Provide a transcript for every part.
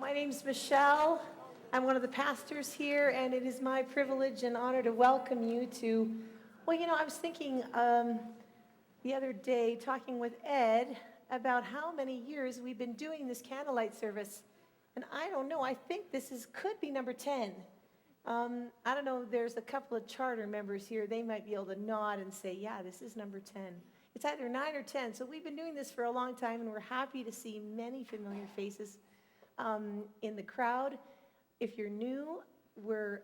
My name's Michelle. I'm one of the pastors here, and it is my privilege and honor to welcome you to, I was thinking the other day, talking with Ed, about how many years we've been doing this candlelight service. And I don't know, I think could be number 10. I don't know, there's a couple of charter members here. They might be able to nod and say, yeah, this is number 10. It's either 9 or 10. So we've been doing this for a long time, and we're happy to see many familiar faces in the crowd. If you're new, we're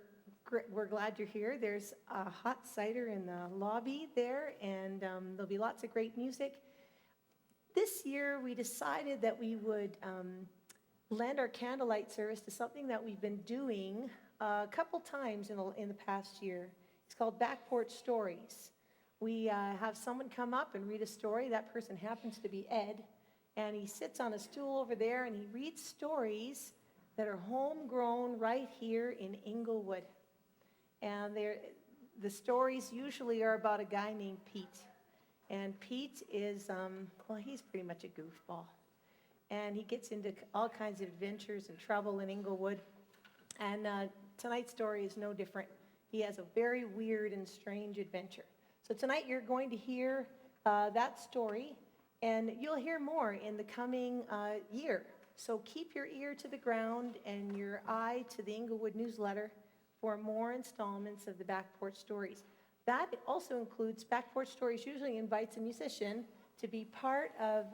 glad you're here. There's a hot cider in the lobby there, and there'll be lots of great music. This year, we decided that we would lend our candlelight service to something that we've been doing a couple times in the past year. It's called Porch Stories. We have someone come up and read a story. That person happens to be Ed, and he sits on a stool over there, and he reads stories that are homegrown right here in Inglewood. And the stories usually are about a guy named Pete. And Pete is, he's pretty much a goofball. And he gets into all kinds of adventures and trouble in Inglewood. And tonight's story is no different. He has a very weird and strange adventure. So tonight you're going to hear that story, and you'll hear more in the coming year. So keep your ear to the ground and your eye to the Inglewood newsletter for more installments of the Back Porch Stories. That also includes Back Porch Stories usually invites a musician to be part of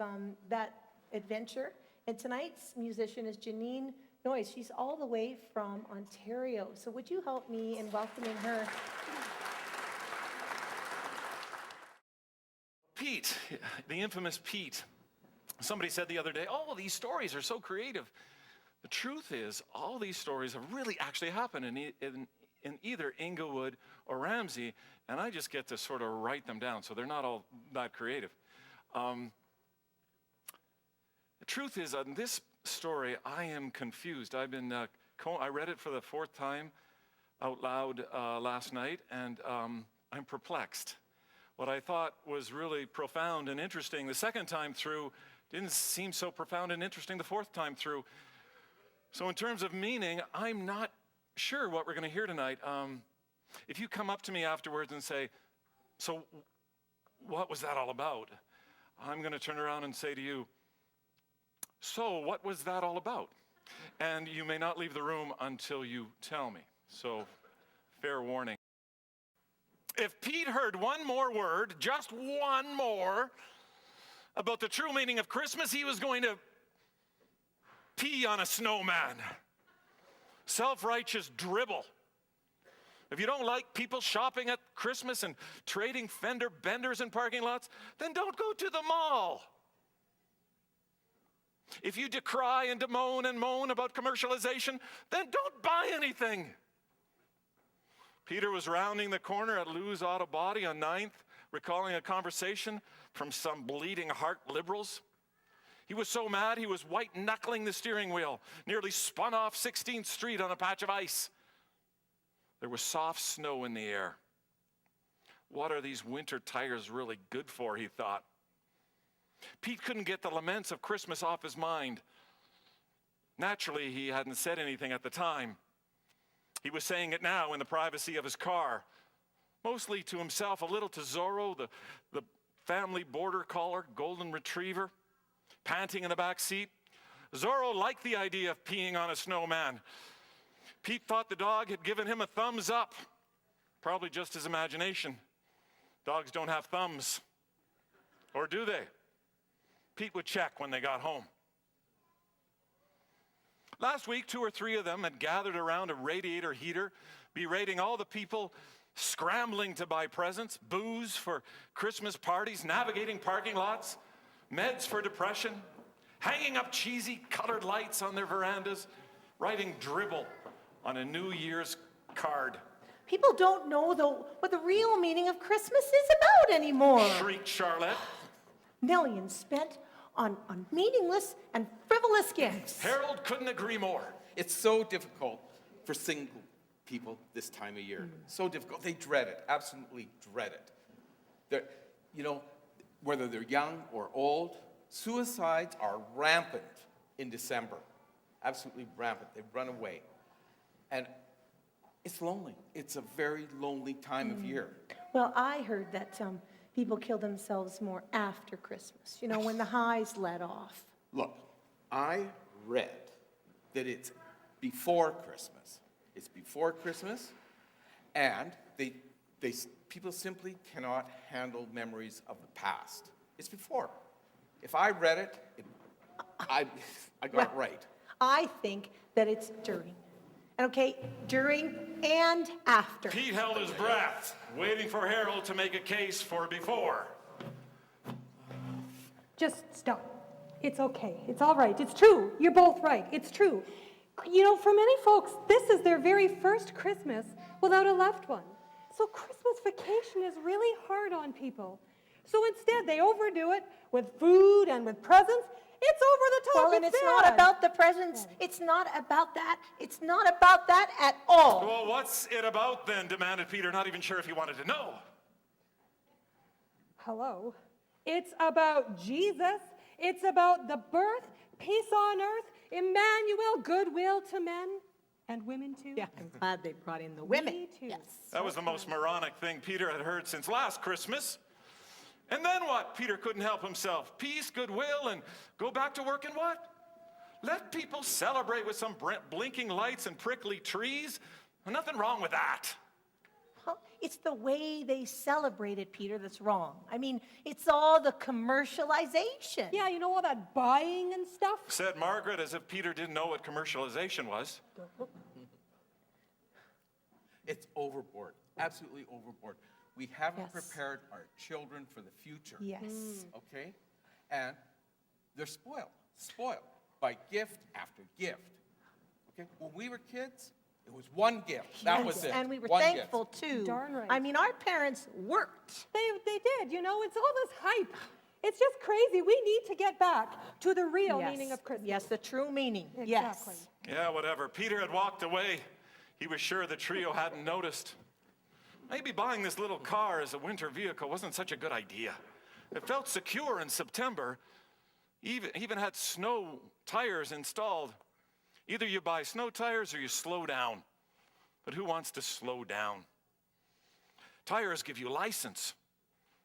that adventure. And tonight's musician is Janine Noyes. She's all the way from Ontario. So would you help me in welcoming her? Pete, the infamous Pete. Somebody said the other day, oh, these stories are so creative. The truth is, all these stories have really actually happened in either Inglewood or Ramsey, and I just get to sort of write them down, so they're not all that creative. The truth is, on this story, I am confused. I read it for the fourth time out loud last night, and I'm perplexed. What I thought was really profound and interesting the second time through didn't seem so profound and interesting the fourth time through. So in terms of meaning, I'm not sure what we're going to hear tonight. If you come up to me afterwards and say, so what was that all about? I'm going to turn around and say to you, so what was that all about? And you may not leave the room until you tell me. So fair warning. If Pete heard one more word, just one more, about the true meaning of Christmas, he was going to pee on a snowman. Self-righteous dribble. If you don't like people shopping at Christmas and trading fender benders in parking lots, then don't go to the mall. If you decry and moan about commercialization, then don't buy anything. Peter was rounding the corner at Lou's Auto Body on 9th, recalling a conversation from some bleeding heart liberals. He was so mad he was white-knuckling the steering wheel, nearly spun off 16th Street on a patch of ice. There was soft snow in the air. What are these winter tires really good for, he thought. Pete couldn't get the laments of Christmas off his mind. Naturally, he hadn't said anything at the time. He was saying it now in the privacy of his car, mostly to himself, a little to Zorro, the family border collie, golden retriever, panting in the back seat. Zorro liked the idea of peeing on a snowman. Pete thought the dog had given him a thumbs up, probably just his imagination. Dogs don't have thumbs, or do they? Pete would check when they got home. Last week, 2 or 3 of them had gathered around a radiator heater, berating all the people scrambling to buy presents, booze for Christmas parties, navigating parking lots, meds for depression, hanging up cheesy colored lights on their verandas, writing dribble on a New Year's card. People don't know what the real meaning of Christmas is about anymore. Shrieked Charlotte. Millions spent on meaningless and frivolous gifts. Harold couldn't agree more. It's so difficult for single people this time of year. So difficult. They dread it, absolutely dread it. Whether they're young or old, suicides are rampant in December. absolutely rampant. They run away. And it's lonely. It's a very lonely time of year. Well, I heard that people kill themselves more after Christmas, you know, when the highs let off. Look, I read that it's before Christmas. It's before Christmas, and people simply cannot handle memories of the past. It's before. If I read it, I got it right. I think that it's during. Okay, during and after. Pete held his breath, waiting for Harold to make a case for before. Just stop. It's okay. It's all right. It's true. You're both right. It's true. You know, for many folks, this is their very first Christmas without a loved one. So Christmas vacation is really hard on people. So instead, they overdo it with food and with presents. It's over the top. Well, and it's not about the presents. It's not about that. It's not about that at all. Well, what's it about then? Demanded Peter, not even sure if he wanted to know. Hello. It's about Jesus. It's about the birth, peace on earth, Emmanuel, goodwill to men and women too. Yeah, I'm glad they brought in the women. Me too. Yes. That was the most moronic thing Peter had heard since last Christmas. And then what? Peter couldn't help himself. Peace, goodwill, and go back to work and what? Let people celebrate with some blinking lights and prickly trees. Nothing wrong with that. Well, it's the way they celebrate it, Peter, that's wrong. I mean, it's all the commercialization. Yeah, you know all that buying and stuff? Said Margaret as if Peter didn't know what commercialization was. It's overboard, absolutely overboard. We haven't Yes. prepared our children for the future. Yes. Okay? And they're spoiled by gift after gift. Okay? When we were kids, it was one gift. That was it. And we were One gift. thankful, too. Darn right. I mean, our parents worked. They did, you know, it's all this hype. It's just crazy. We need to get back to the real Yes. meaning of Christmas. Yes, the true meaning. Exactly. Yes. Yeah, whatever. Peter had walked away. He was sure the trio hadn't noticed. Maybe buying this little car as a winter vehicle wasn't such a good idea. It felt secure in September. Even had snow tires installed. Either you buy snow tires or you slow down. But who wants to slow down? Tires give you license.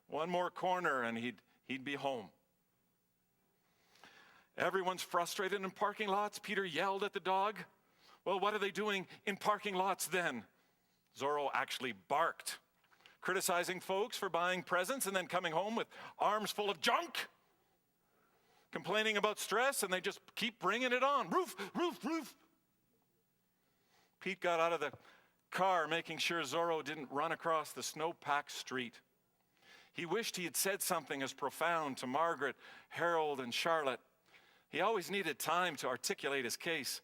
One more corner and he'd be home. Everyone's frustrated in parking lots. Peter yelled at the dog. Well, what are they doing in parking lots then? Zorro actually barked, criticizing folks for buying presents and then coming home with arms full of junk, complaining about stress, and they just keep bringing it on. Roof, roof, roof. Pete got out of the car, making sure Zorro didn't run across the snow-packed street. He wished he had said something as profound to Margaret, Harold, and Charlotte. He always needed time to articulate his case.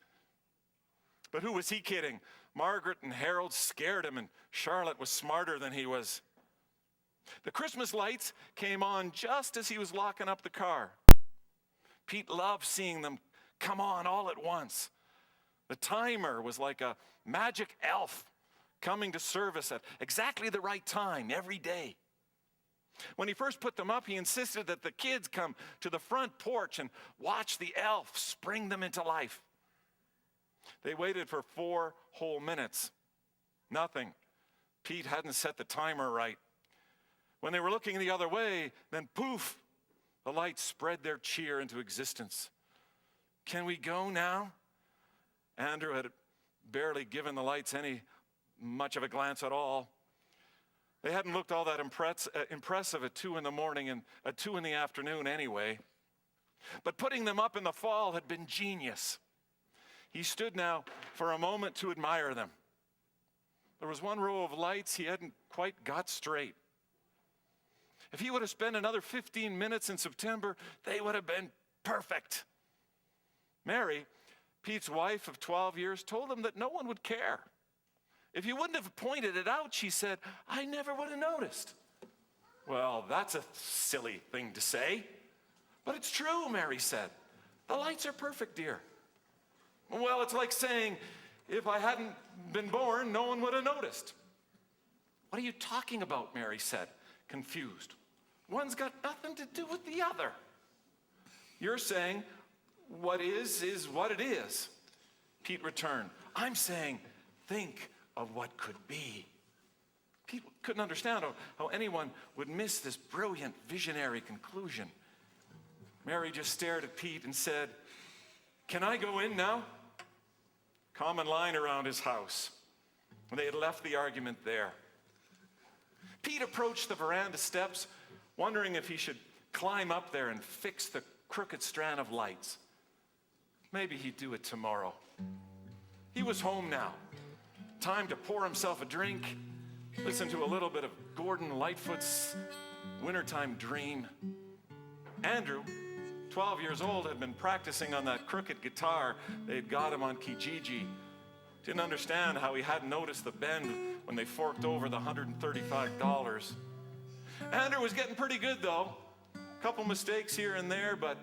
But who was he kidding? Margaret and Harold scared him, and Charlotte was smarter than he was. The Christmas lights came on just as he was locking up the car. Pete loved seeing them come on all at once. The timer was like a magic elf coming to service at exactly the right time every day. When he first put them up, he insisted that the kids come to the front porch and watch the elf spring them into life. They waited for 4 whole minutes. Nothing. Pete hadn't set the timer right. When they were looking the other way, then poof, the lights spread their cheer into existence. Can we go now? Andrew had barely given the lights much of a glance at all. They hadn't looked all that impressive at 2 in the morning and at 2 in the afternoon anyway. But putting them up in the fall had been genius. He stood now for a moment to admire them. There was one row of lights he hadn't quite got straight. If he would have spent another 15 minutes in September, they would have been perfect. Mary, Pete's wife of 12 years, told him that no one would care. If he wouldn't have pointed it out, she said, I never would have noticed. Well, that's a silly thing to say. But it's true, Mary said. The lights are perfect, dear. Well, it's like saying, if I hadn't been born, no one would have noticed. What are you talking about, Mary said, confused. One's got nothing to do with the other. You're saying, what is what it is. Pete returned. I'm saying, think of what could be. Pete couldn't understand how anyone would miss this brilliant, visionary conclusion. Mary just stared at Pete and said, can I go in now? Common line around his house. They had left the argument there. Pete approached the veranda steps, wondering if he should climb up there and fix the crooked strand of lights. Maybe he'd do it tomorrow. He was home now. Time to pour himself a drink, listen to a little bit of Gordon Lightfoot's Wintertime Dream. Andrew, 12 years old, had been practicing on that crooked guitar they'd got him on Kijiji. Didn't understand how he hadn't noticed the bend when they forked over the $135. Andrew was getting pretty good, though. A couple mistakes here and there, but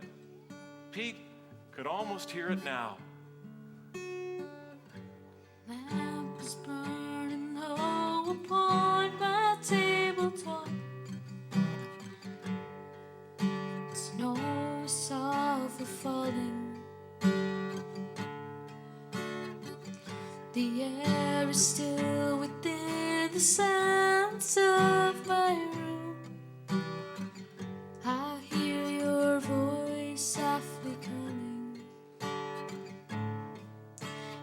Pete could almost hear it now. Lamp is burning low upon my tabletop. Snow is softly falling. The air is still within the sounds of my room. I hear your voice softly coming.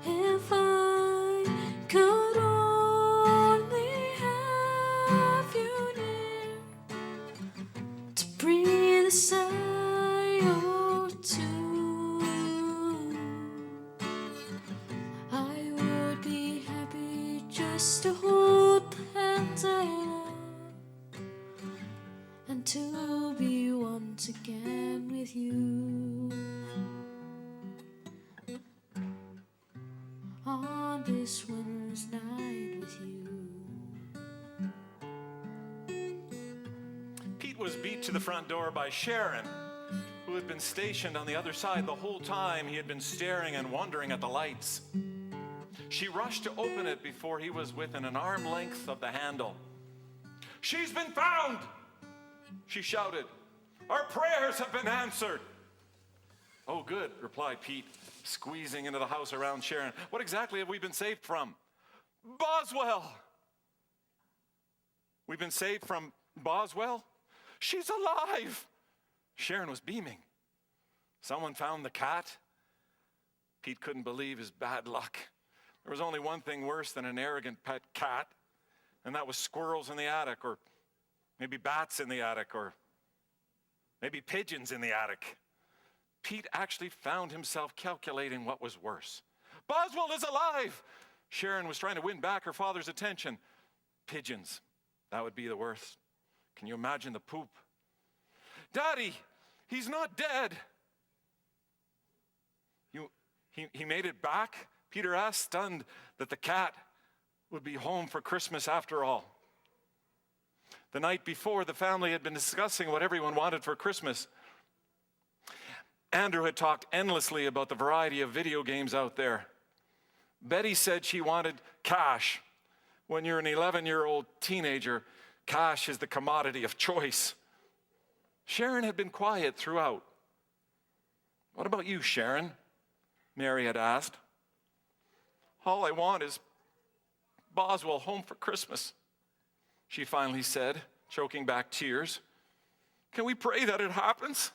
If I could only have you near to breathe a sigh or two, I would be happy just to hold the hands I love and to be once again with you on this winter's night with you. Pete was beat to the front door by Sharon, who had been stationed on the other side the whole time he had been staring and wondering at the lights. She rushed to open it before he was within an arm length of the handle. She's been found, she shouted. Our prayers have been answered. Oh, good, replied Pete, squeezing into the house around Sharon. What exactly have we been saved from? Boswell. We've been saved from Boswell? She's alive. Sharon was beaming. Someone found the cat? Pete couldn't believe his bad luck. There was only one thing worse than an arrogant pet cat, and that was squirrels in the attic, or maybe bats in the attic, or maybe pigeons in the attic. Pete actually found himself calculating what was worse. Boswell is alive! Sharon was trying to win back her father's attention. Pigeons, that would be the worst. Can you imagine the poop? Daddy, he's not dead. He made it back? Peter asked, stunned that the cat would be home for Christmas after all. The night before, the family had been discussing what everyone wanted for Christmas. Andrew had talked endlessly about the variety of video games out there. Betty said she wanted cash. When you're an 11-year-old teenager, cash is the commodity of choice. Sharon had been quiet throughout. What about you, Sharon? Mary had asked. All I want is Boswell home for Christmas, she finally said, choking back tears. Can we pray that it happens?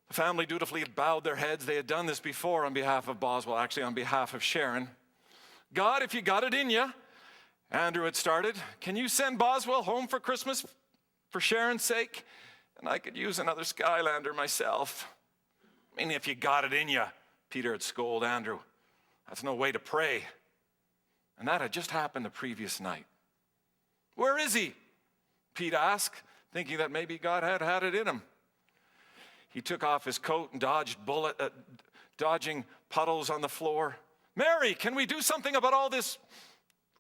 The family dutifully had bowed their heads. They had done this before on behalf of Boswell, actually on behalf of Sharon. God, if you got it in you, Andrew had started, can you send Boswell home for Christmas for Sharon's sake? And I could use another Skylander myself. I mean, if you got it in you, Peter had scolded Andrew. That's no way to pray. And that had just happened the previous night. Where is he? Pete asked, thinking that maybe God had it in him. He took off his coat and dodging puddles on the floor. Mary, can we do something about all this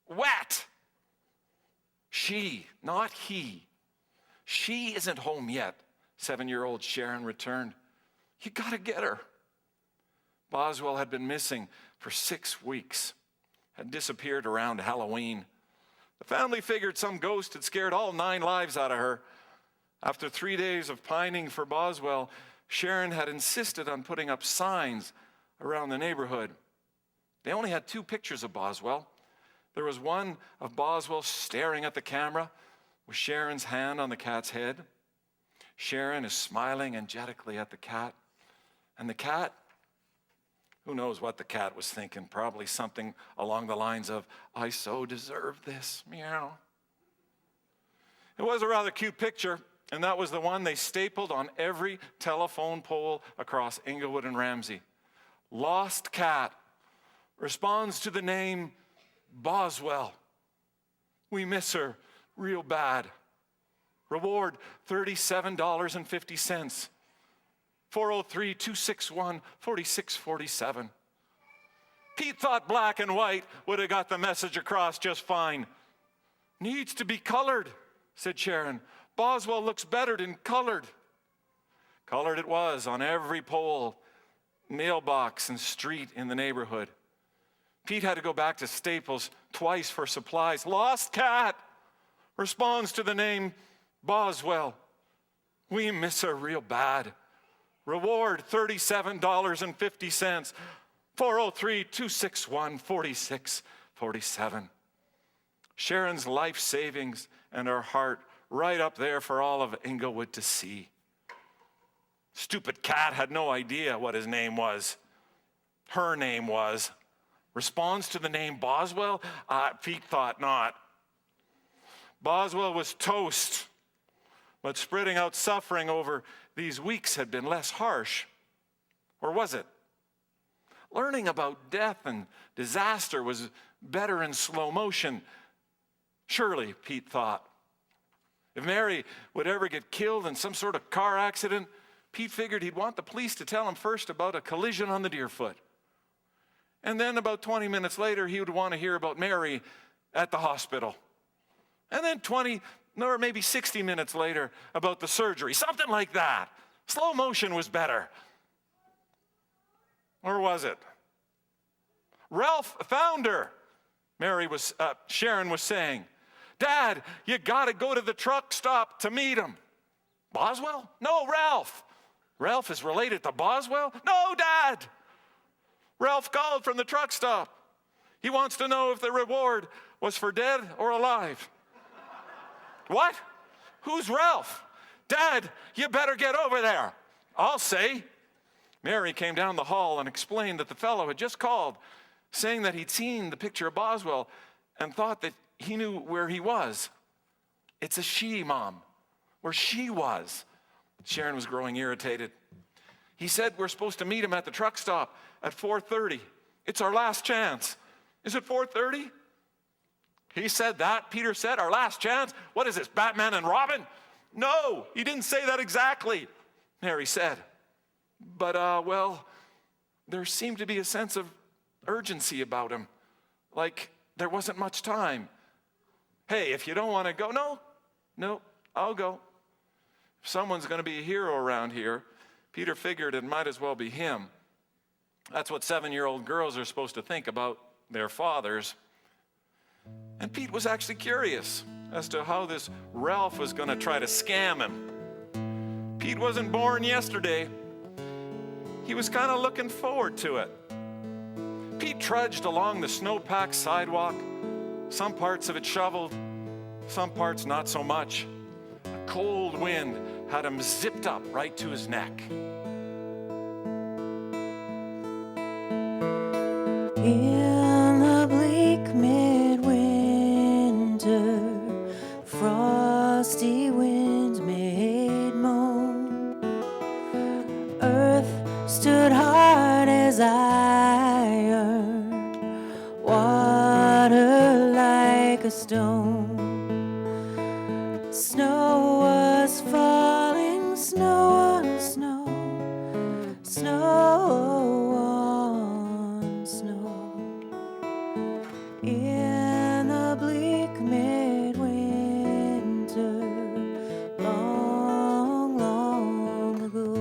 wet? She, not he. She isn't home yet, 7-year-old Sharon returned. You gotta get her. Boswell had been missing for 6 weeks, had disappeared around Halloween. The family figured some ghost had scared all 9 lives out of her. After 3 days of pining for Boswell, Sharon had insisted on putting up signs around the neighborhood. They only had 2 pictures of Boswell. There was one of Boswell staring at the camera with Sharon's hand on the cat's head. Sharon is smiling angelically at the cat. And the cat, who knows what the cat was thinking? Probably something along the lines of, I so deserve this, meow. It was a rather cute picture, and that was the one they stapled on every telephone pole across Inglewood and Ramsey. Lost cat responds to the name Boswell. We miss her real bad. Reward $37.50. 403-261-4647. Pete thought black and white would have got the message across just fine. Needs to be colored, said Sharon. Boswell looks better than colored. Colored it was on every pole, mailbox, and street in the neighborhood. Pete had to go back to Staples twice for supplies. Lost cat responds to the name Boswell. We miss her real bad. Reward $37.50. 403-261-4647. Sharon's life savings and her heart right up there for all of Inglewood to see. Stupid cat had no idea what his name was. Her name was. Responds to the name Boswell? Pete thought not. Boswell was toast, but spreading out suffering over these weeks had been less harsh. Or was it? Learning about death and disaster was better in slow motion. Surely, Pete thought. If Mary would ever get killed in some sort of car accident, Pete figured he'd want the police to tell him first about a collision on the Deerfoot. And then about 20 minutes later, he would want to hear about Mary at the hospital. And then 20, or maybe 60 minutes later, about the surgery, something like that. Slow motion was better. Or was it? Ralph found her, Sharon was saying. Dad, you got to go to the truck stop to meet him. Boswell? No, Ralph. Ralph is related to Boswell? No, Dad. Ralph called from the truck stop. He wants to know if the reward was for dead or alive. What? Who's Ralph? Dad, you better get over there. I'll say. Mary came down the hall and explained that the fellow had just called, saying that he'd seen the picture of Boswell and thought that he knew where he was. It's a she, Mom, where she was. Sharon was growing irritated. He said we're supposed to meet him at the truck stop at 4:30. It's our last chance. Is it 4:30? He said that. Peter said, our last chance? What is this, Batman and Robin? No, he didn't say that exactly, Mary said. But, well, there seemed to be a sense of urgency about him. Like there wasn't much time. Hey, if you don't want to go, no, I'll go. If someone's going to be a hero around here, Peter figured it might as well be him. That's what 7-year-old girls are supposed to think about their fathers. And Pete was actually curious as to how this Ralph was going to try to scam him. Pete wasn't born yesterday. He was kind of looking forward to it. Pete trudged along the snow-packed sidewalk, some parts of it shoveled, some parts not so much. A cold wind had him zipped up right to his neck. In the bleak midwinter, frosty winds made moan. Earth stood hard as iron, water like a stone. Snow was falling, snow on snow, snow on snow. In the bleak midwinter, long, long ago.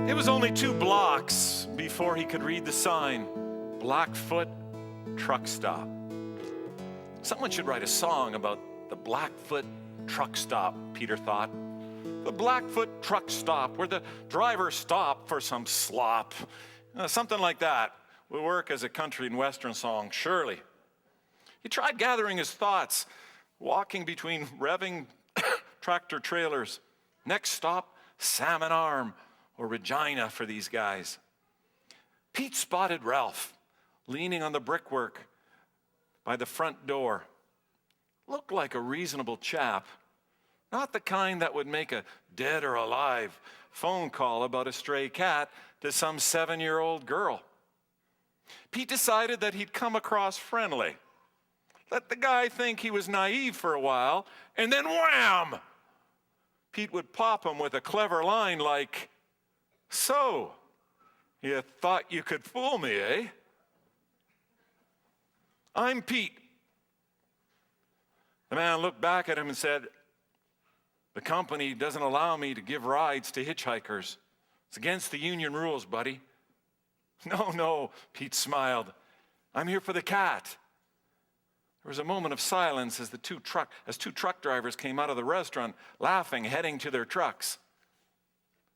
It was only 2 blocks before he could read the sign, Blackfoot Truck Stop. Someone should write a song about the Blackfoot Truck Stop, Peter thought. The Blackfoot truck stop where the driver stopped for some slop. Something like that would work as a country and western song, surely. He tried gathering his thoughts, walking between revving tractor trailers. Next stop, Salmon Arm or Regina for these guys. Pete spotted Ralph leaning on the brickwork by the front door. Looked like a reasonable chap. Not the kind that would make a dead or alive phone call about a stray cat to some 7-year-old girl. Pete decided that he'd come across friendly. Let the guy think he was naive for a while, and then wham! Pete would pop him with a clever line like, "So, you thought you could fool me, eh? I'm Pete." The man looked back at him and said, "The company doesn't allow me to give rides to hitchhikers. It's against the union rules, buddy." No, Pete smiled. "I'm here for the cat." There was a moment of silence as two truck drivers came out of the restaurant, laughing, heading to their trucks.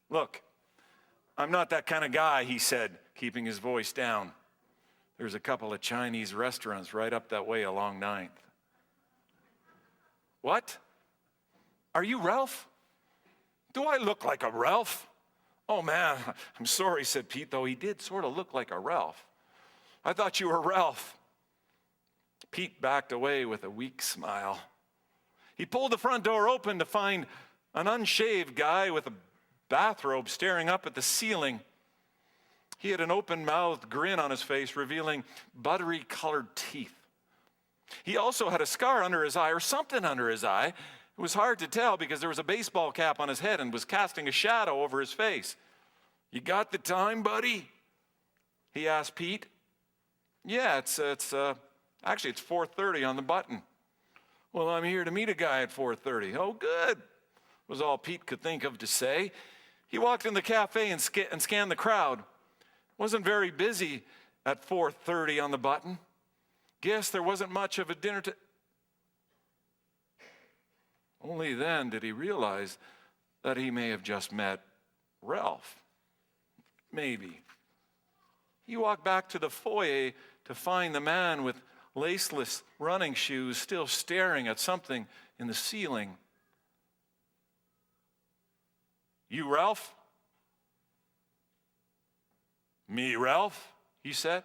"Look, I'm not that kind of guy," he said, keeping his voice down. "There's a couple of Chinese restaurants right up that way along 9th. "What? Are you Ralph?" "Do I look like a Ralph?" "Oh, man, I'm sorry," said Pete, though he did sort of look like a Ralph. "I thought you were Ralph." Pete backed away with a weak smile. He pulled the front door open to find an unshaved guy with a bathrobe staring up at the ceiling. He had an open-mouthed grin on his face, revealing buttery-colored teeth. He also had a scar under his eye, or something under his eye. It was hard to tell because there was a baseball cap on his head and was casting a shadow over his face. "You got the time, buddy?" he asked Pete. "Yeah, actually it's 4:30 on the button." "Well, I'm here to meet a guy at 4:30. "Oh, good," was all Pete could think of to say. He walked in the cafe and scanned the crowd. Wasn't very busy at 4:30 on the button. Guess there wasn't much of a dinner to... Only then did he realize that he may have just met Ralph. Maybe. He walked back to the foyer to find the man with laceless running shoes still staring at something in the ceiling. "You Ralph?" "Me Ralph?" he said.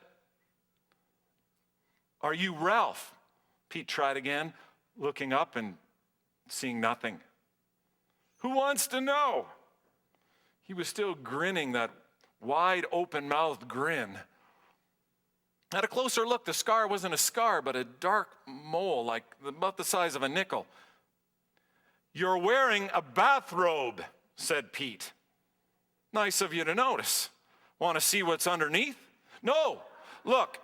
"Are you Ralph?" Pete tried again, looking up and seeing nothing. "Who wants to know?" He was still grinning that wide open-mouthed grin. At a closer look, the scar wasn't a scar, but a dark mole, about the size of a nickel. "You're wearing a bathrobe," said Pete. "Nice of you to notice. Want to see what's underneath?" "No, look,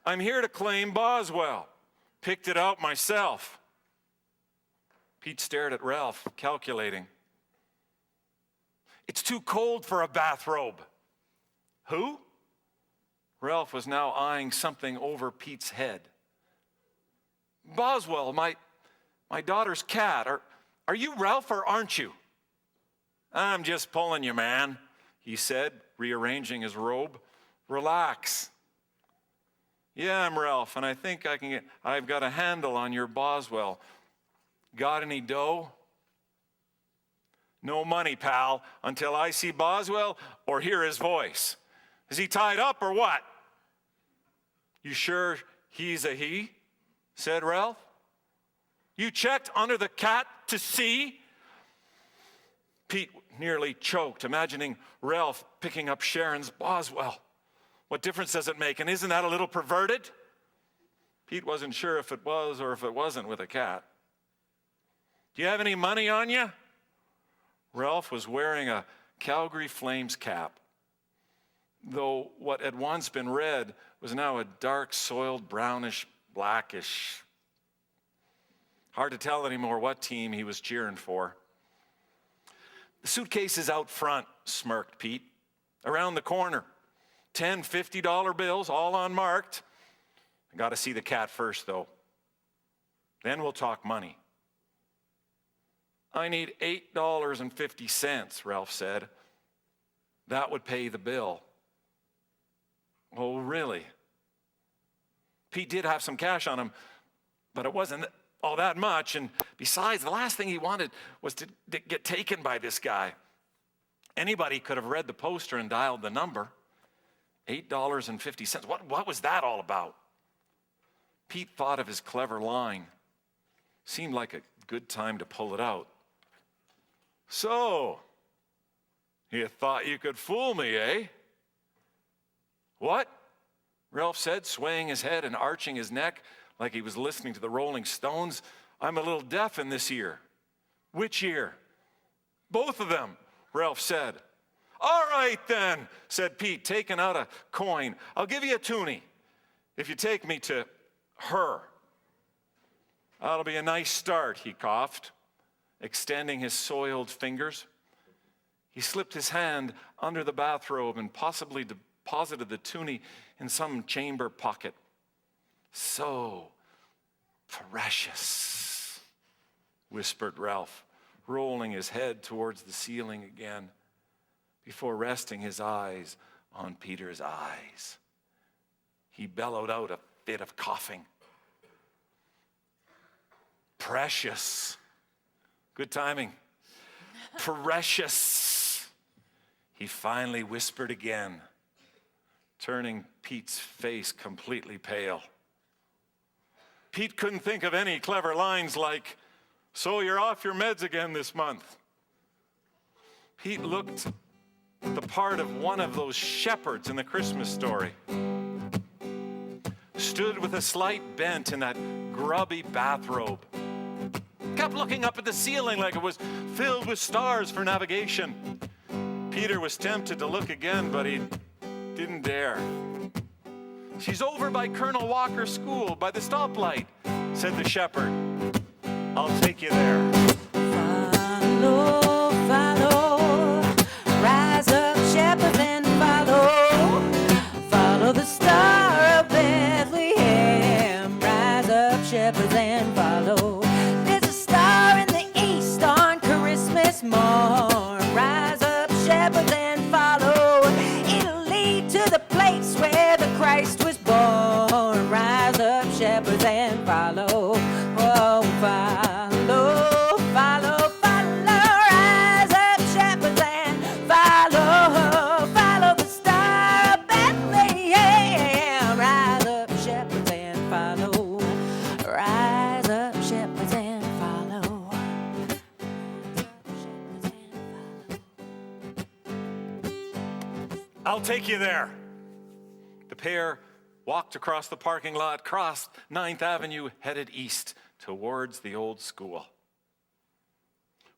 I'm here to claim Boswell. Picked it out myself." Pete stared at Ralph, calculating. "It's too cold for a bathrobe." "Who?" Ralph was now eyeing something over Pete's head. "Boswell, my daughter's cat. Are you Ralph or aren't you?" "I'm just pulling you, man," he said, rearranging his robe. "Relax." "Yeah, I'm Ralph, and I think I've got a handle on your Boswell. Got any dough?" "No money, pal, until I see Boswell or hear his voice. Is he tied up or what?" "You sure he's a he?" said Ralph. "You checked under the cat to see?" Pete nearly choked, imagining Ralph picking up Sharon's Boswell. What difference does it make? And isn't that a little perverted? Pete wasn't sure if it was or if it wasn't with a cat. "Do you have any money on you?" Ralph was wearing a Calgary Flames cap, though what had once been red was now a dark, soiled, brownish, blackish. Hard to tell anymore what team he was cheering for. "The suitcase is out front," smirked Pete. "Around the corner. 10 $50 bills, all unmarked. I got to see the cat first, though. Then we'll talk money." I need $8.50, Ralph said. That would pay the bill. Oh, really? Pete did have some cash on him, but it wasn't all that much. And besides, the last thing he wanted was to get taken by this guy. Anybody could have read the poster and dialed the number. $8.50. What was that all about? Pete thought of his clever line. Seemed like a good time to pull it out. So, you thought you could fool me, eh? What? Ralph said, swaying his head and arching his neck like he was listening to the Rolling Stones. I'm a little deaf in this ear. Which ear? Both of them, Ralph said. All right then, said Pete, taking out a coin. I'll give you a toonie if you take me to her. That'll be a nice start, he coughed, extending his soiled fingers. He slipped his hand under the bathrobe and possibly deposited the toonie in some chamber pocket. So precious, whispered Ralph, rolling his head towards the ceiling again before resting his eyes on Peter's eyes. He bellowed out a fit of coughing. Precious. Good timing. Precious. He finally whispered again, turning Pete's face completely pale. Pete couldn't think of any clever lines like, so you're off your meds again this month. Pete looked the part of one of those shepherds in the Christmas story. Stood with a slight bent in that grubby bathrobe. Kept looking up at the ceiling like it was filled with stars for navigation. Peter was tempted to look again, but he didn't dare. She's over by Colonel Walker's school, by the stoplight, said the shepherd. I'll take you there. Follow, follow, rise up, shepherds, and follow. Follow the star of Bethlehem. Rise up, shepherds, and follow. There's a star in the east on Christmas morn. Rise up, shepherds, and follow. It'll lead to the place where the Christ was born. Rise up, shepherds, and follow. Oh, follow, follow, follow. Rise up, shepherds, and follow. Follow the star of Bethlehem. Rise up, shepherds, and follow. Rise up, shepherds, and follow. I'll take you there. The pair walked across the parking lot, crossed 9th Avenue, headed east towards the old school.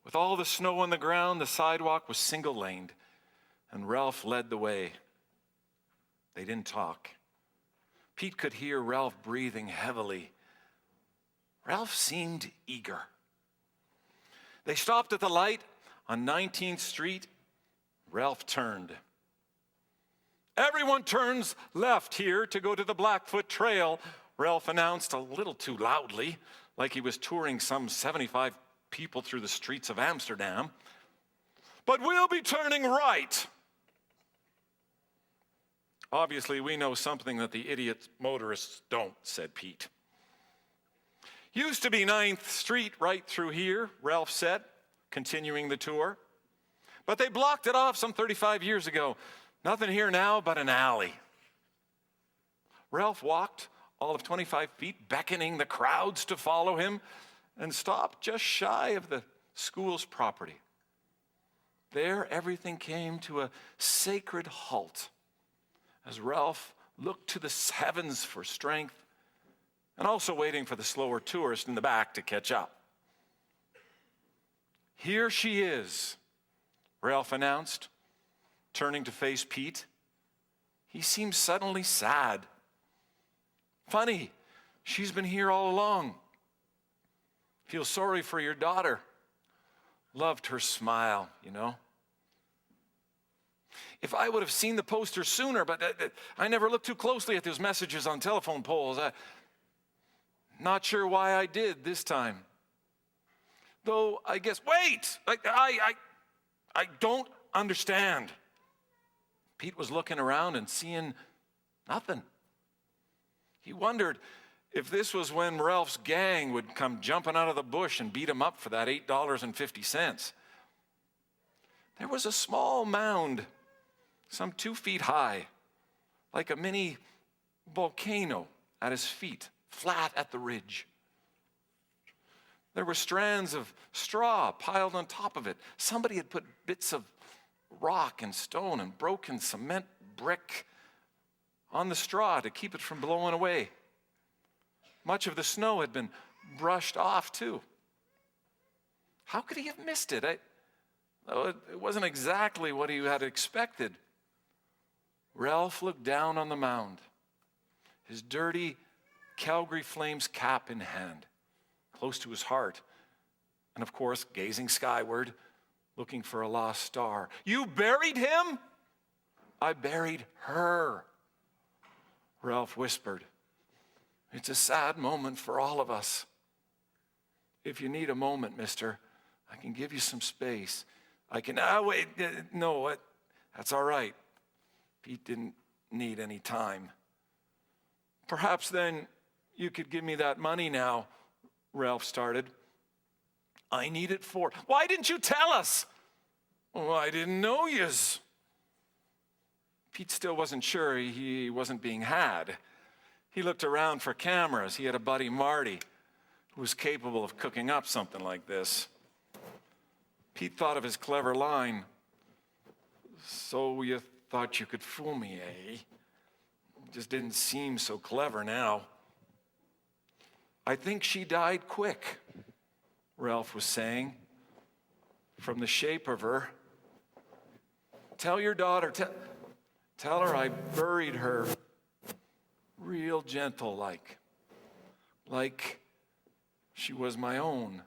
With all the snow on the ground, the sidewalk was single-laned, and Ralph led the way. They didn't talk. Pete could hear Ralph breathing heavily. Ralph seemed eager. They stopped at the light on 19th Street. Ralph turned. Everyone turns left here to go to the Blackfoot Trail, Ralph announced a little too loudly, like he was touring some 75 people through the streets of Amsterdam. But we'll be turning right. Obviously, we know something that the idiot motorists don't, said Pete. Used to be 9th Street right through here, Ralph said, continuing the tour. But they blocked it off some 35 years ago. Nothing here now but an alley. Ralph walked all of 25 feet, beckoning the crowds to follow him, and stopped just shy of the school's property. There, everything came to a sacred halt as Ralph looked to the heavens for strength and also waiting for the slower tourist in the back to catch up. Here she is, Ralph announced, turning to face Pete. He seemed suddenly sad. Funny, she's been here all along. Feel sorry for your daughter. Loved her smile, you know. If I would have seen the poster sooner, but I never looked too closely at those messages on telephone poles. Not sure why I did this time. Though I guess, wait, I don't understand. Pete was looking around and seeing nothing. He wondered if this was when Ralph's gang would come jumping out of the bush and beat him up for that $8.50. There was a small mound, some 2 feet high, like a mini volcano at his feet, flat at the ridge. There were strands of straw piled on top of it. Somebody had put bits of rock and stone and broken cement brick on the straw to keep it from blowing away. Much of the snow had been brushed off too. How could he have missed it? It wasn't exactly what he had expected. Ralph looked down on the mound, his dirty Calgary Flames cap in hand, close to his heart, and of course, gazing skyward, looking for a lost star. You buried him? I buried her, Ralph whispered. It's a sad moment for all of us. If you need a moment, mister, I can give you some space. I can, wait, no, that's all right. Pete didn't need any time. Perhaps then you could give me that money now, Ralph started. I need it for, why didn't you tell us? Oh, I didn't know yous. Pete still wasn't sure he wasn't being had. He looked around for cameras. He had a buddy, Marty, who was capable of cooking up something like this. Pete thought of his clever line. So you thought you could fool me, eh? It just didn't seem so clever now. I think she died quick, Ralph was saying. From the shape of her. Tell your daughter, tell her I buried her real gentle like she was my own.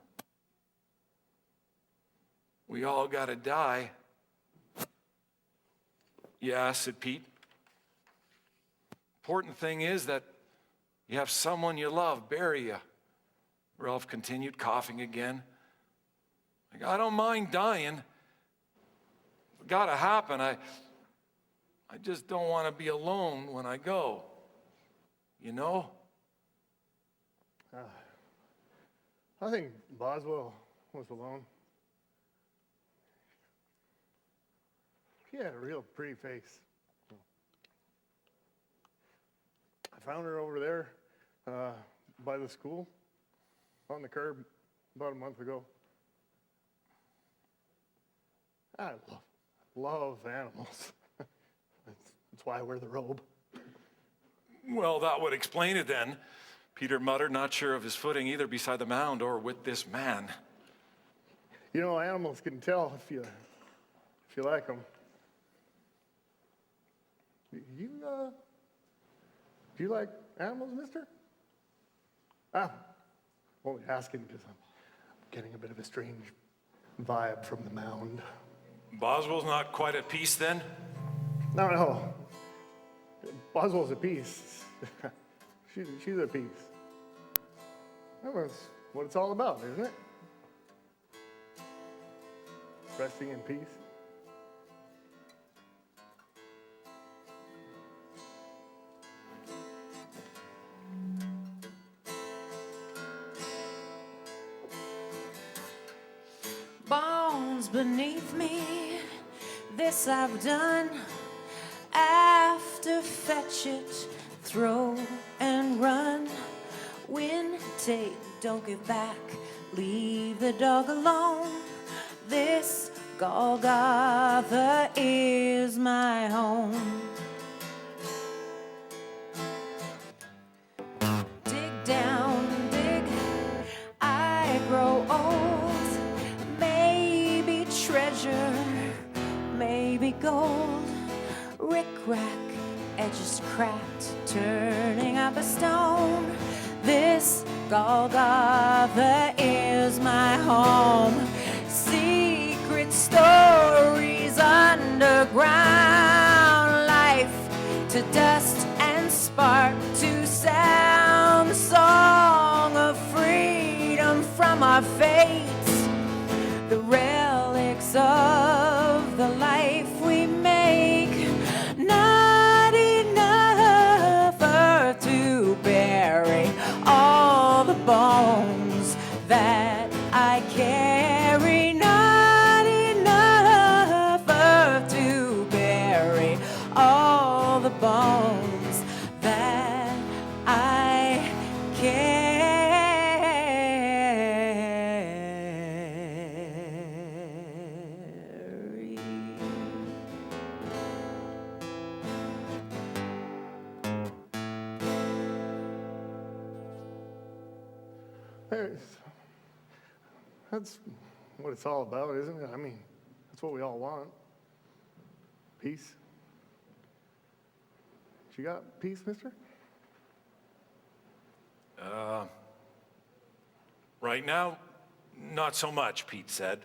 We all gotta die. Yeah, said Pete. Important thing is that you have someone you love bury you. Ralph continued, coughing again. I don't mind dying. It's gotta happen. I just don't want to be alone when I go. You know? I think Boswell was alone. She had a real pretty face. I found her over there by the school on the curb about a month ago. I love animals. That's why I wear the robe. Well, that would explain it then, Peter muttered, not sure of his footing either beside the mound or with this man. You know, animals can tell if you like them. Do you like animals, mister? Only asking because I'm getting a bit of a strange vibe from the mound. Boswell's not quite at peace then? No. Boswell's at peace. She's at peace. Well, that's what it's all about, isn't it? Resting in peace. Bones beneath me, this I've done. After fetch it, throw and run. Win, take, don't give back. Leave the dog alone. This Golgotha is my home. Dig down, dig, I grow old. Maybe treasure, maybe gold. Rick-rack, edges cracked, turning up a stone. This Golgotha is my home. Secret stories underground. Life to dust and spark to sound. The song of freedom from our fates. the relics of the life we make, not enough earth to bury all the bones that I carry, not enough earth to bury all the bones that I carry. That's what it's all about, isn't it? I mean, that's what we all want. Peace. You got peace, mister? Right now, not so much, Pete said.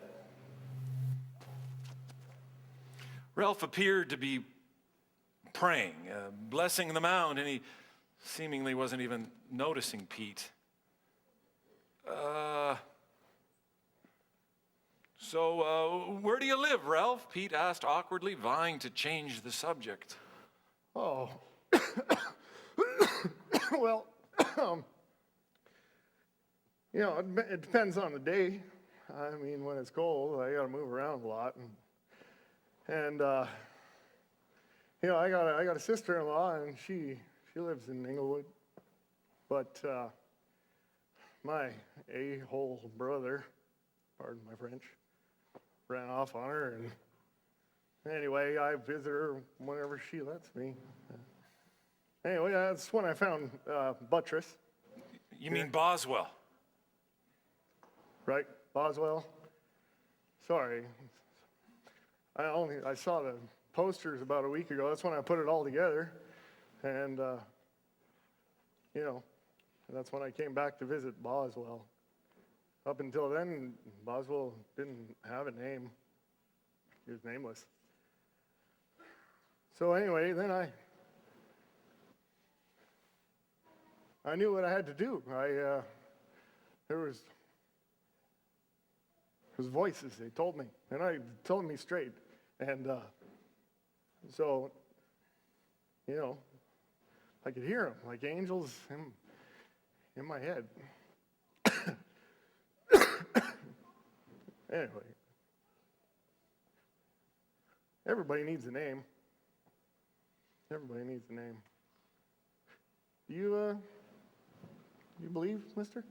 Ralph appeared to be praying, blessing the mound, and he seemingly wasn't even noticing Pete. So, where do you live, Ralph? Pete asked awkwardly, vying to change the subject. Oh. Well, it depends on the day. I mean, when it's cold, I gotta move around a lot, and I got a sister-in-law, and she lives in Inglewood, but my a-hole brother, pardon my French, ran off on her, and anyway, I visit her whenever she lets me. Anyway, that's when I found Buttress. You mean Boswell? Right, Boswell? Sorry. I saw the posters about a week ago. That's when I put it all together. And, that's when I came back to visit Boswell. Up until then, Boswell didn't have a name. He was nameless. So anyway, then I knew what I had to do. There was voices, they told me, and I told me straight. And so, I could hear them like angels in my head. Anyway, everybody needs a name. Everybody needs a name. You believe, mister?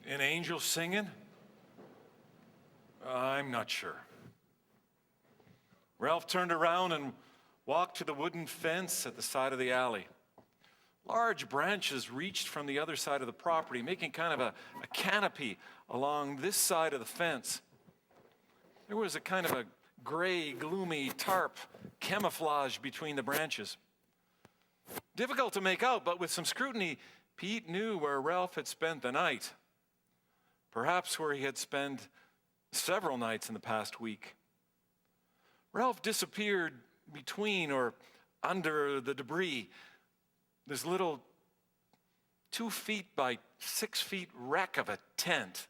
An angel singing? I'm not sure. Ralph turned around and walked to the wooden fence at the side of the alley. Large branches reached from the other side of the property, making kind of a canopy along this side of the fence. There was a kind of a gray, gloomy tarp camouflage between the branches. Difficult to make out, but with some scrutiny, Pete knew where Ralph had spent the night. Perhaps where he had spent several nights in the past week. Ralph disappeared between or under the debris. This little 2 feet by 6 feet wreck of a tent.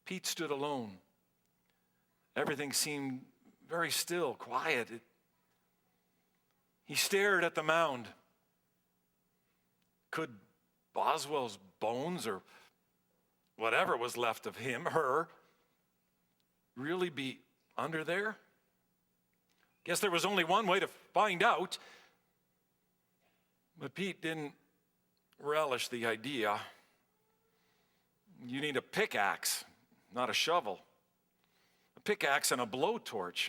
Pete stood alone. Everything seemed very still, quiet. He stared at the mound. Could Boswell's bones, or whatever was left of him, her, really be under there? Guess there was only one way to find out. But Pete didn't relish the idea. You need a pickaxe, not a shovel. A pickaxe and a blowtorch.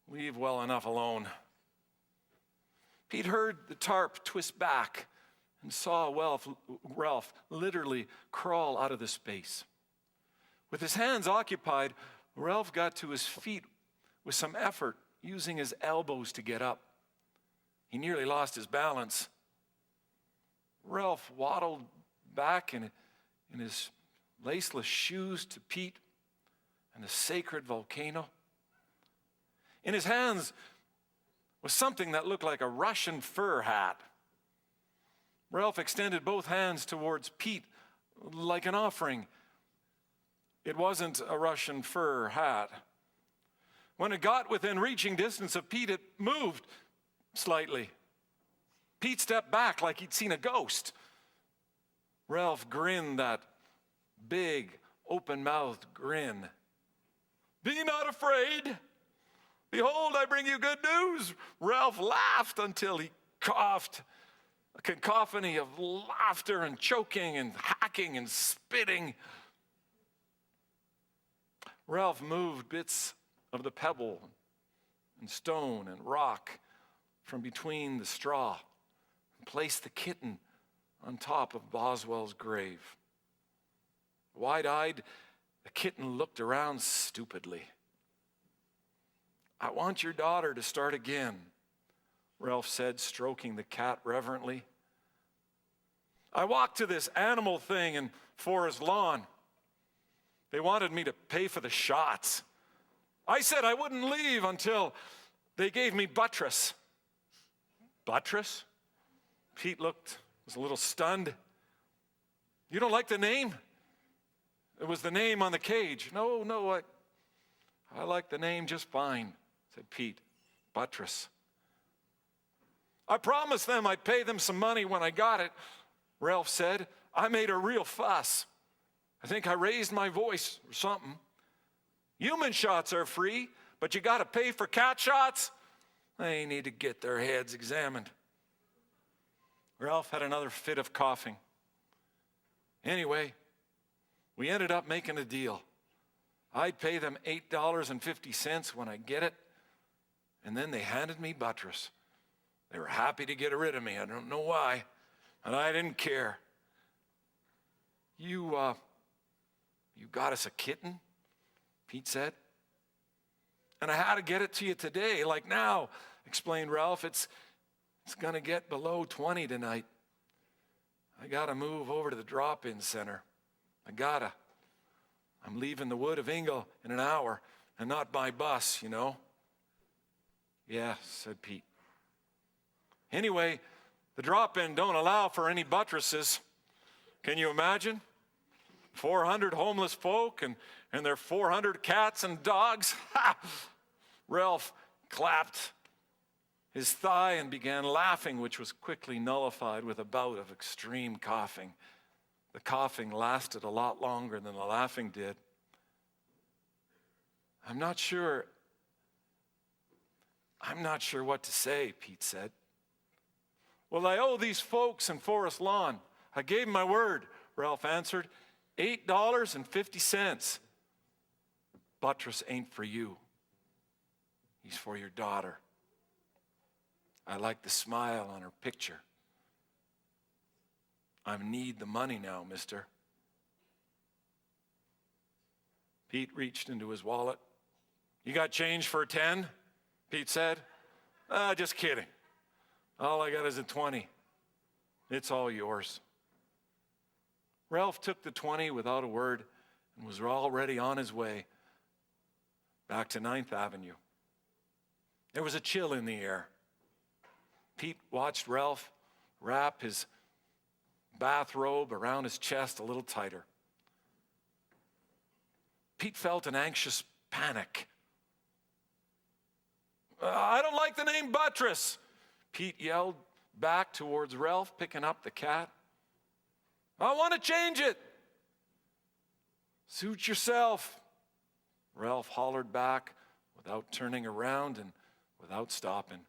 Leave well enough alone. Pete heard the tarp twist back and saw Ralph literally crawl out of the space. With his hands occupied, Ralph got to his feet with some effort, using his elbows to get up. He nearly lost his balance. Ralph waddled back in his laceless shoes to Pete and the sacred volcano. In his hands was something that looked like a Russian fur hat. Ralph extended both hands towards Pete like an offering. It wasn't a Russian fur hat. When it got within reaching distance of Pete, it moved slightly. Pete stepped back like he'd seen a ghost. Ralph grinned that big, open-mouthed grin. "Be not afraid. Behold, I bring you good news." Ralph laughed until he coughed, a cacophony of laughter and choking and hacking and spitting. Ralph moved bits of the pebble and stone and rock from between the straw and placed the kitten on top of Boswell's grave. Wide-eyed, the kitten looked around stupidly. "I want your daughter to start again," Ralph said, stroking the cat reverently. "I walked to this animal thing in Forest Lawn. They wanted me to pay for the shots. I said I wouldn't leave until they gave me buttress." "Buttress?" Pete was a little stunned. "You don't like the name?" "It was the name on the cage." No, I like the name just fine," said Pete. "Buttress." "I promised them I'd pay them some money when I got it," Ralph said. "I made a real fuss. I think I raised my voice or something. Human shots are free, but you got to pay for cat shots? They need to get their heads examined." Ralph had another fit of coughing. Anyway, we ended up making a deal. I'd pay them $8.50 when I get it, and then they handed me buttress. They were happy to get rid of me. I don't know why, and I didn't care. You got us a kitten?" Pete said. "And I had to get it to you today, like now," explained Ralph. It's going to get below 20 tonight. I got to move over to the drop-in center. I'm leaving the wood of Ingle in an hour, and not by bus, you know." "Yeah," said Pete. "Anyway, the drop-in don't allow for any buttresses. Can you imagine? 400 homeless folk and their 400 cats and dogs." Ha! Ralph clapped his thigh and began laughing, which was quickly nullified with a bout of extreme coughing. The coughing lasted a lot longer than the laughing did. I'm not sure what to say," Pete said. "Well, I owe these folks in Forest Lawn. I gave 'em my word," Ralph answered. $8.50. Buttress ain't for you. He's for your daughter. I like the smile on her picture. I need the money now, mister." Pete reached into his wallet. "You got change for a 10? Pete said. Just kidding. All I got is a 20. It's all yours." Ralph took the 20 without a word and was already on his way back to 9th Avenue. There was a chill in the air. Pete watched Ralph wrap his bathrobe around his chest a little tighter. Pete felt an anxious panic. "I don't like the name Buttress," Pete yelled back towards Ralph, picking up the cat. "I want to change it." "Suit yourself," Ralph hollered back without turning around and without stopping.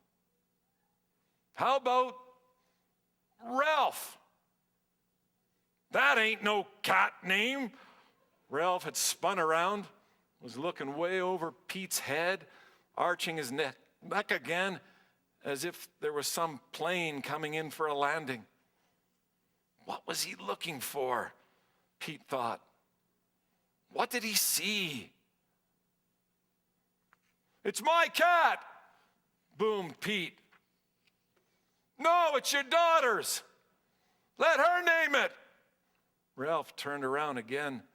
"How about Ralph?" "That ain't no cat name." Ralph had spun around, was looking way over Pete's head, arching his neck again as if there was some plane coming in for a landing. What was he looking for? Pete thought. What did he see? "It's my cat," boomed Pete. "No, it's your daughter's. Let her name it." Ralph turned around again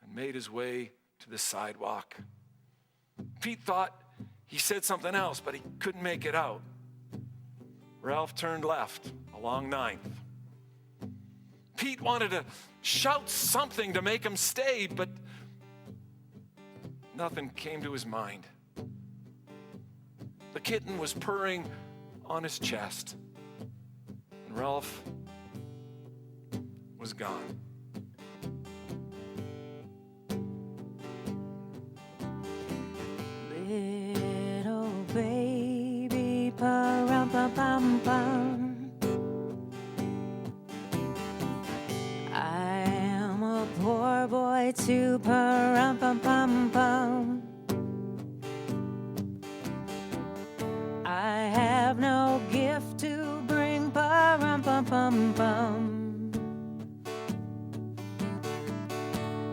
and made his way to the sidewalk. Pete thought he said something else, but he couldn't make it out. Ralph turned left along 9th. Pete wanted to shout something to make him stay, but nothing came to his mind. The kitten was purring on his chest, and Ralph was gone. Little baby, pa-rum-pum-pum-pum. I am a poor boy too, pa-rum-pum-pum-pum. I have no gift to bring, pa-rum-pum-pum-pum.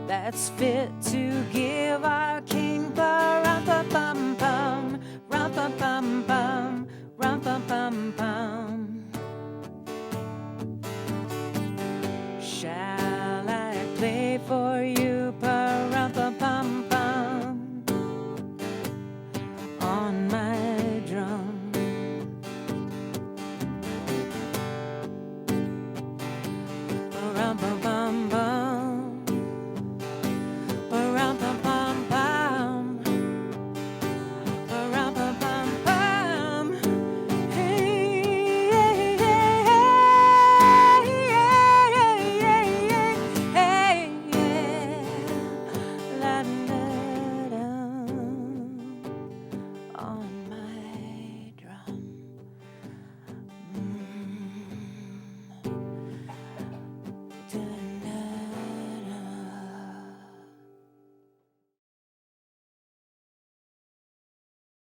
That's fit to give our king, pa-rum-pum-pum-pum, rum-pum-pum-pum, rum-pum-pum-pum. Shall I play for you, pa-rum-pum-pum-pum, on my drum? Pa-rum-pum-pum.